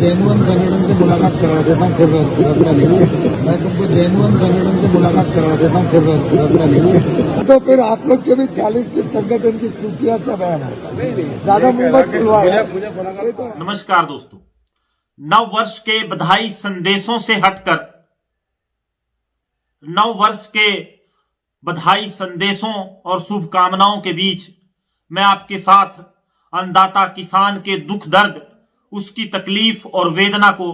जैन संगठन से मुलाकात करवा देता हूँ, फिर रास्ता निकले। मैं तुमको जैन संगठन से मुलाकात करवा देता हूँ, फिर रास्ता निकले। तो फिर आप लोग के भी 40 के संगठन की सूचियां सब है, ज्यादा मुंह मत खुलवाए। नमस्कार दोस्तों, नव वर्ष के बधाई संदेशों से हटकर नव वर्ष के बधाई संदेशों और शुभकामनाओं के बीच मैं आपके साथ अन्नदाता किसान के दुख दर्द, उसकी तकलीफ और वेदना को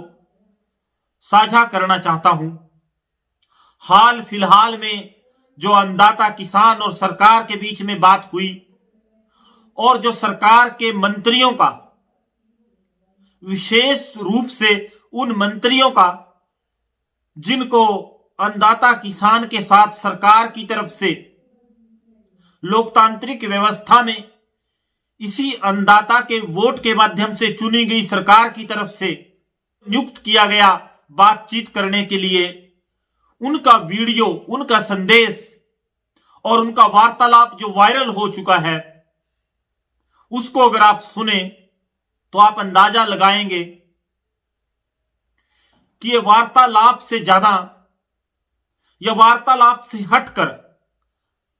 साझा करना चाहता हूं। हाल फिलहाल में जो अन्नदाता किसान और सरकार के बीच में बात हुई और जो सरकार के मंत्रियों का, विशेष रूप से उन मंत्रियों का जिनको अन्नदाता किसान के साथ सरकार की तरफ से लोकतांत्रिक व्यवस्था में इसी अन्नदाता के वोट के माध्यम से चुनी गई सरकार की तरफ से नियुक्त किया गया बातचीत करने के लिए, उनका वीडियो, उनका संदेश और उनका वार्तालाप जो वायरल हो चुका है, उसको अगर आप सुने तो आप अंदाजा लगाएंगे कि यह वार्तालाप से ज्यादा, यह वार्तालाप से हटकर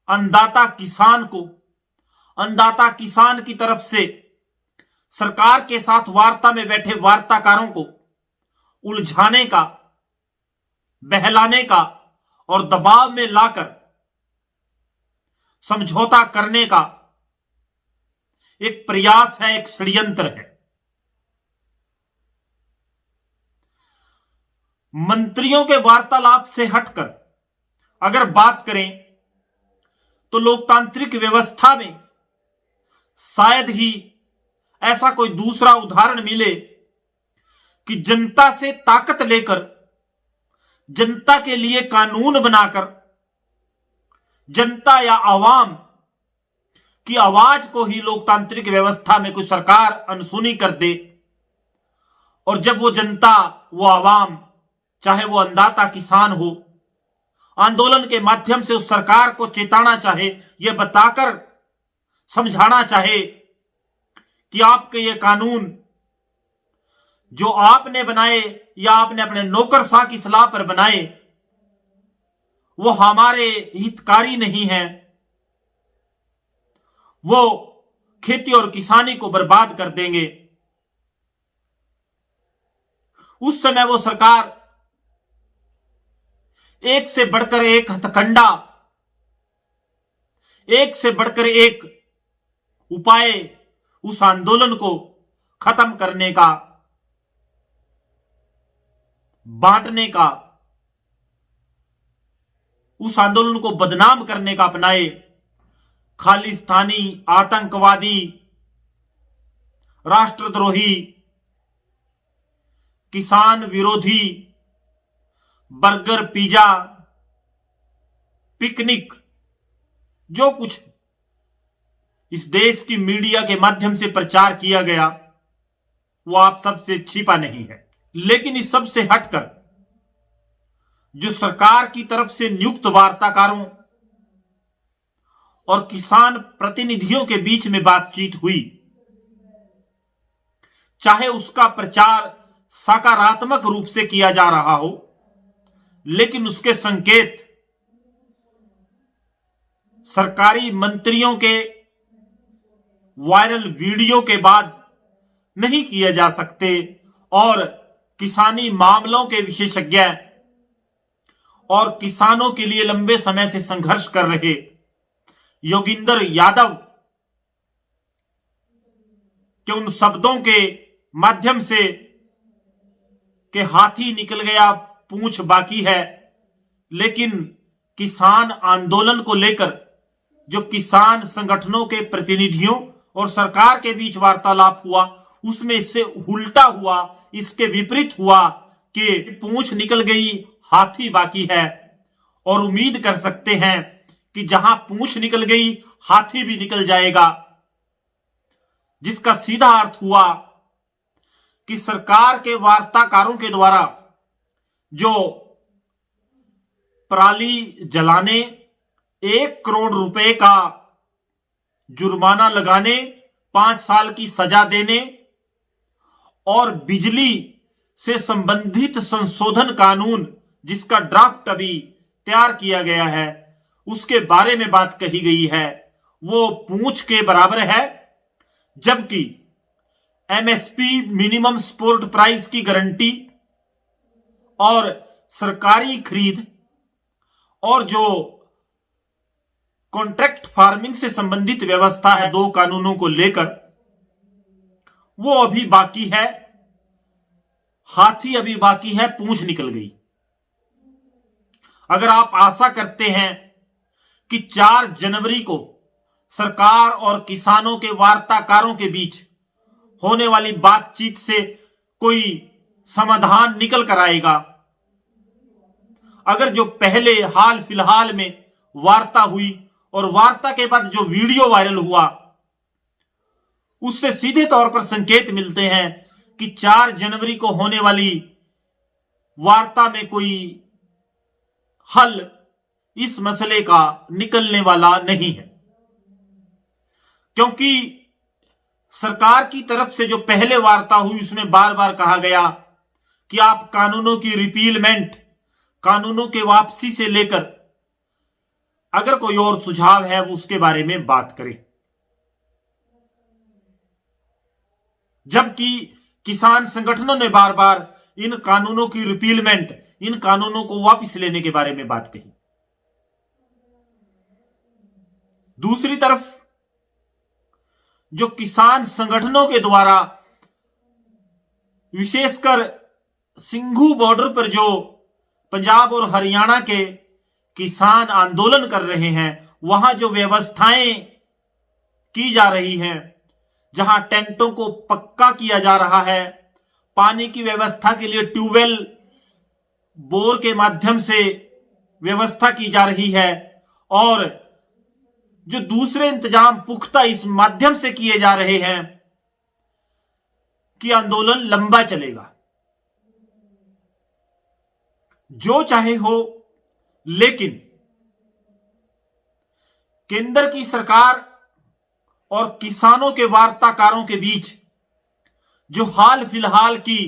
अन्नदाता किसान को, अन्नदाता किसान की तरफ से सरकार के साथ वार्ता में बैठे वार्ताकारों को उलझाने का, बहलाने का और दबाव में लाकर समझौता करने का एक प्रयास है, एक षड्यंत्र है। मंत्रियों के वार्तालाप से हटकर अगर बात करें तो लोकतांत्रिक व्यवस्था में शायद ही ऐसा कोई दूसरा उदाहरण मिले कि जनता से ताकत लेकर, जनता के लिए कानून बनाकर, जनता या आवाम की आवाज को ही लोकतांत्रिक व्यवस्था में कोई सरकार अनसुनी कर दे, और जब वो जनता, वो आवाम, चाहे वो अन्नदाता किसान हो, आंदोलन के माध्यम से उस सरकार को चेताना चाहे, यह बताकर समझाना चाहे कि आपके ये कानून जो आपने बनाए या आपने अपने नौकरशाह की सलाह पर बनाए, वो हमारे हितकारी नहीं है, वो खेती और किसानी को बर्बाद कर देंगे। उस समय वो सरकार एक से बढ़कर एक हथकंडा, एक से बढ़कर एक उपाय उस आंदोलन को खत्म करने का, बांटने का, उस आंदोलन को बदनाम करने का अपनाए। खालिस्तानी, आतंकवादी, राष्ट्रद्रोही, किसान विरोधी, बर्गर, पिज्जा, पिकनिक, जो कुछ इस देश की मीडिया के माध्यम से प्रचार किया गया, वो आप सबसे छिपा नहीं है। लेकिन इस सब से हटकर जो सरकार की तरफ से नियुक्त वार्ताकारों और किसान प्रतिनिधियों के बीच में बातचीत हुई, चाहे उसका प्रचार सकारात्मक रूप से किया जा रहा हो, लेकिन उसके संकेत सरकारी मंत्रियों के वायरल वीडियो के बाद नहीं किए जा सकते। और किसानी मामलों के विशेषज्ञ और किसानों के लिए लंबे समय से संघर्ष कर रहे योगेंद्र यादव के उन शब्दों के माध्यम से कि हाथी निकल गया, पूंछ बाकी है, लेकिन किसान आंदोलन को लेकर जो किसान संगठनों के प्रतिनिधियों और सरकार के बीच वार्तालाप हुआ, उसमें इससे उल्टा हुआ, इसके विपरीत हुआ कि पूंछ निकल गई, हाथी बाकी है। और उम्मीद कर सकते हैं कि जहां पूंछ निकल गई, हाथी भी निकल जाएगा, जिसका सीधा अर्थ हुआ कि सरकार के वार्ताकारों के द्वारा जो पराली जलाने, 1 करोड़ रुपए का जुर्माना लगाने, 5 साल की सजा देने और बिजली से संबंधित संशोधन कानून जिसका ड्राफ्ट अभी तैयार किया गया है उसके बारे में बात कही गई है वो पूंछ के बराबर है, जबकि एमएसपी मिनिमम सपोर्ट प्राइस की गारंटी और सरकारी खरीद और जो कॉन्ट्रैक्ट फार्मिंग से संबंधित व्यवस्था है दो कानूनों को लेकर वो अभी बाकी है। हाथी अभी बाकी है, पूंछ निकल गई। अगर आप आशा करते हैं कि 4 जनवरी को सरकार और किसानों के वार्ताकारों के बीच होने वाली बातचीत से कोई समाधान निकल कर आएगा, अगर जो पहले हाल फिलहाल में वार्ता हुई और वार्ता के बाद जो वीडियो वायरल हुआ उससे सीधे तौर पर संकेत मिलते हैं कि 4 जनवरी को होने वाली वार्ता में कोई हल इस मसले का निकलने वाला नहीं है, क्योंकि सरकार की तरफ से जो पहले वार्ता हुई उसमें बार बार कहा गया कि आप कानूनों की रिपीलमेंट, कानूनों के वापसी से लेकर अगर कोई और सुझाव है वो उसके बारे में बात करें, जबकि किसान संगठनों ने बार बार इन कानूनों की रिपीलमेंट, इन कानूनों को वापस लेने के बारे में बात कही। दूसरी तरफ जो किसान संगठनों के द्वारा विशेषकर सिंघू बॉर्डर पर जो पंजाब और हरियाणा के किसान आंदोलन कर रहे हैं वहां जो व्यवस्थाएं की जा रही हैं, जहां टेंटों को पक्का किया जा रहा है, पानी की व्यवस्था के लिए ट्यूबवेल बोर के माध्यम से व्यवस्था की जा रही है और जो दूसरे इंतजाम पुख्ता इस माध्यम से किए जा रहे हैं कि आंदोलन लंबा चलेगा। जो चाहे हो, लेकिन केंद्र की सरकार और किसानों के वार्ताकारों के बीच जो हाल फिलहाल की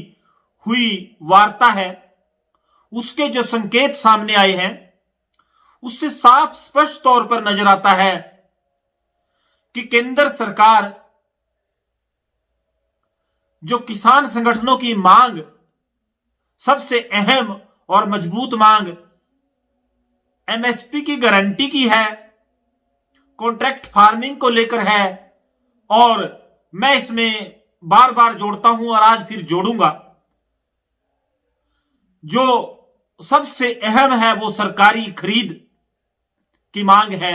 हुई वार्ता है उसके जो संकेत सामने आए हैं उससे साफ स्पष्ट तौर पर नजर आता है कि केंद्र सरकार जो किसान संगठनों की मांग, सबसे अहम और मजबूत मांग एमएसपी की गारंटी की है, कॉन्ट्रैक्ट फार्मिंग को लेकर है, और मैं इसमें बार बार जोड़ता हूं और आज फिर जोड़ूंगा, जो सबसे अहम है वो सरकारी खरीद की मांग है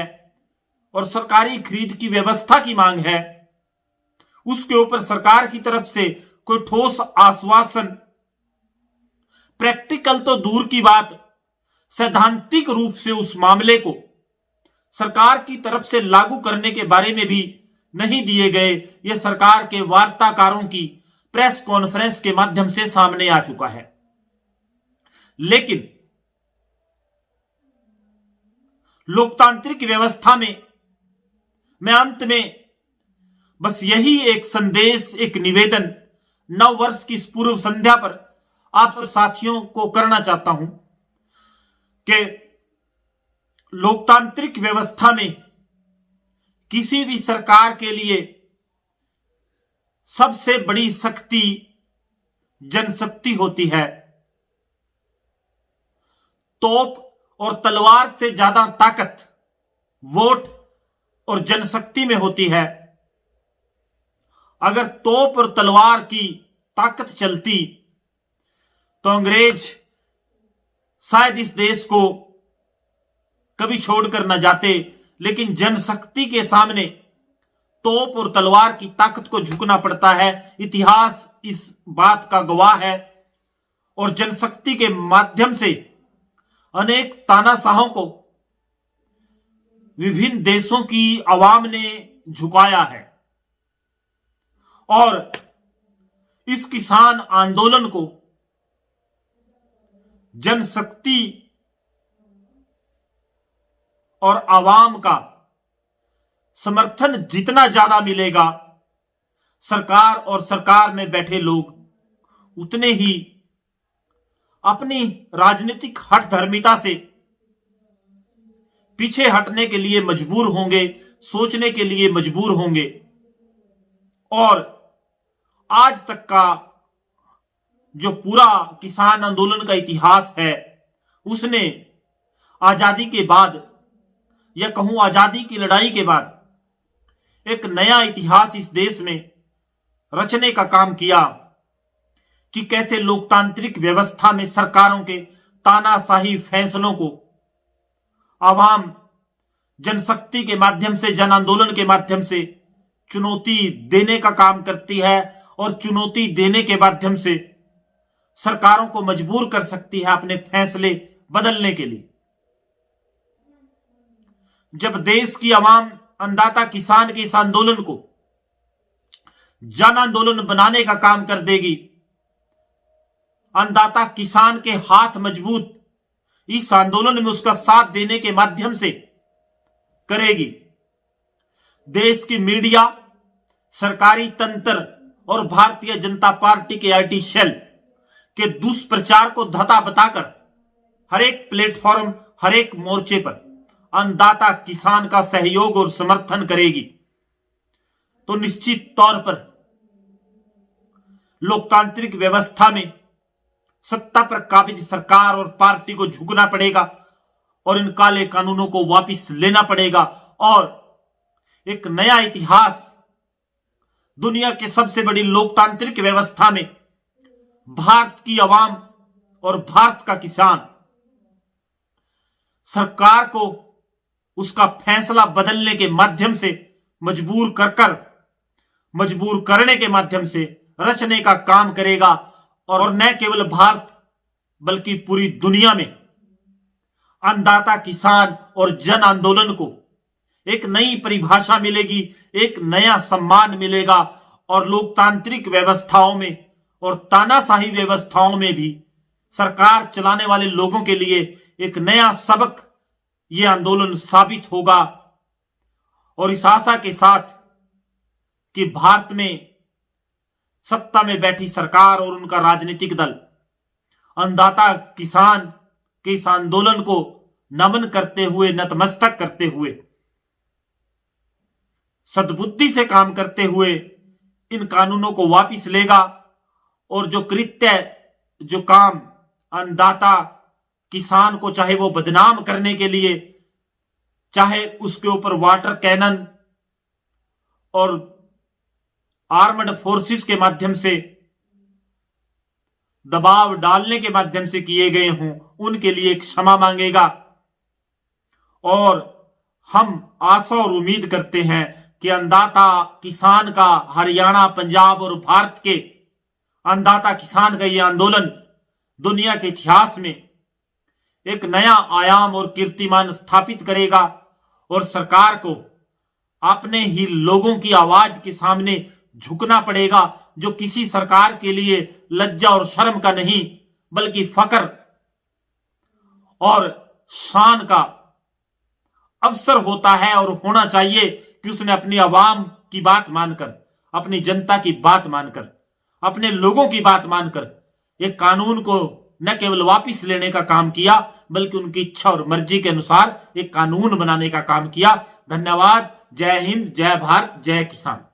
और सरकारी खरीद की व्यवस्था की मांग है। उसके ऊपर सरकार की तरफ से कोई ठोस आश्वासन, प्रैक्टिकल तो दूर की बात, सैद्धांतिक रूप से उस मामले को सरकार की तरफ से लागू करने के बारे में भी नहीं दिए गए। यह सरकार के वार्ताकारों की प्रेस कॉन्फ्रेंस के माध्यम से सामने आ चुका है। लेकिन लोकतांत्रिक व्यवस्था में मैं अंत में बस यही एक संदेश, एक निवेदन नव वर्ष की इस पूर्व संध्या पर आप सब साथियों को करना चाहता हूं कि लोकतांत्रिक व्यवस्था में किसी भी सरकार के लिए सबसे बड़ी शक्ति जनशक्ति होती है। तोप और तलवार से ज्यादा ताकत वोट और जनशक्ति में होती है। अगर तोप और तलवार की ताकत चलती तो अंग्रेज शायद इस देश को कभी छोड़कर न जाते, लेकिन जनशक्ति के सामने तोप और तलवार की ताकत को झुकना पड़ता है। इतिहास इस बात का गवाह है और जनशक्ति के माध्यम से अनेक तानाशाहों को विभिन्न देशों की आवाम ने झुकाया है और इस किसान आंदोलन को जनशक्ति और आवाम का समर्थन जितना ज्यादा मिलेगा, सरकार और सरकार में बैठे लोग उतने ही अपनी राजनीतिक हठधर्मिता से पीछे हटने के लिए मजबूर होंगे, सोचने के लिए मजबूर होंगे। और आज तक का जो पूरा किसान आंदोलन का इतिहास है, उसने आजादी के बाद, या कहूं आजादी की लड़ाई के बाद, एक नया इतिहास इस देश में रचने का काम किया कि कैसे लोकतांत्रिक व्यवस्था में सरकारों के तानाशाही फैसलों को आवाम जनशक्ति के माध्यम से, जन आंदोलन के माध्यम से चुनौती देने का काम करती है, और चुनौती देने के माध्यम से सरकारों को मजबूर कर सकती है अपने फैसले बदलने के लिए। जब देश की आवाम अन्नदाता किसान के इस आंदोलन को जन आंदोलन बनाने का काम कर देगी, अन्नदाता किसान के हाथ मजबूत इस आंदोलन में उसका साथ देने के माध्यम से करेगी, देश की मीडिया, सरकारी तंत्र और भारतीय जनता पार्टी के आईटी सेल के दुष्प्रचार को धता बताकर हर एक प्लेटफॉर्म, हर एक मोर्चे पर अन्नदाता किसान का सहयोग और समर्थन करेगी, तो निश्चित तौर पर लोकतांत्रिक व्यवस्था में सत्ता पर काबिज सरकार और पार्टी को झुकना पड़ेगा और इन काले कानूनों को वापस लेना पड़ेगा, और एक नया इतिहास दुनिया के सबसे बड़ी लोकतांत्रिक व्यवस्था में भारत की आवाम और भारत का किसान सरकार को उसका फैसला बदलने के माध्यम से मजबूर करने के माध्यम से रचने का काम करेगा। और न केवल भारत बल्कि पूरी दुनिया में अन्नदाता किसान और जन आंदोलन को एक नई परिभाषा मिलेगी, एक नया सम्मान मिलेगा, और लोकतांत्रिक व्यवस्थाओं में और तानाशाही व्यवस्थाओं में भी सरकार चलाने वाले लोगों के लिए एक नया सबक यह आंदोलन साबित होगा। और इस आशा के साथ कि भारत में सत्ता में बैठी सरकार और उनका राजनीतिक दल अन्नदाता किसान के इस आंदोलन को नमन करते हुए, नतमस्तक करते हुए, सद्बुद्धि से काम करते हुए इन कानूनों को वापस लेगा, और जो कृत्य, जो काम अन्नदाता किसान को चाहे वो बदनाम करने के लिए, चाहे उसके ऊपर वाटर कैनन और आर्मड फोर्सेस के माध्यम से दबाव डालने के माध्यम से किए गए हों, उनके लिए क्षमा मांगेगा। और हम आशा और उम्मीद करते हैं कि अन्नदाता किसान का हरियाणा, पंजाब और भारत के अन्नदाता किसान का यह आंदोलन दुनिया के इतिहास में एक नया आयाम और कीर्तिमान स्थापित करेगा, और सरकार को अपने ही लोगों की आवाज के सामने झुकना पड़ेगा, जो किसी सरकार के लिए लज्जा और शर्म का नहीं बल्कि फक्र और शान का अवसर होता है, और होना चाहिए कि उसने अपनी आवाम की बात मानकर, अपनी जनता की बात मानकर, अपने लोगों की बात मानकर एक कानून को न केवल वापस लेने का काम किया, बल्कि उनकी इच्छा और मर्जी के अनुसार एक कानून बनाने का काम किया। धन्यवाद। जय हिंद, जय भारत, जय किसान।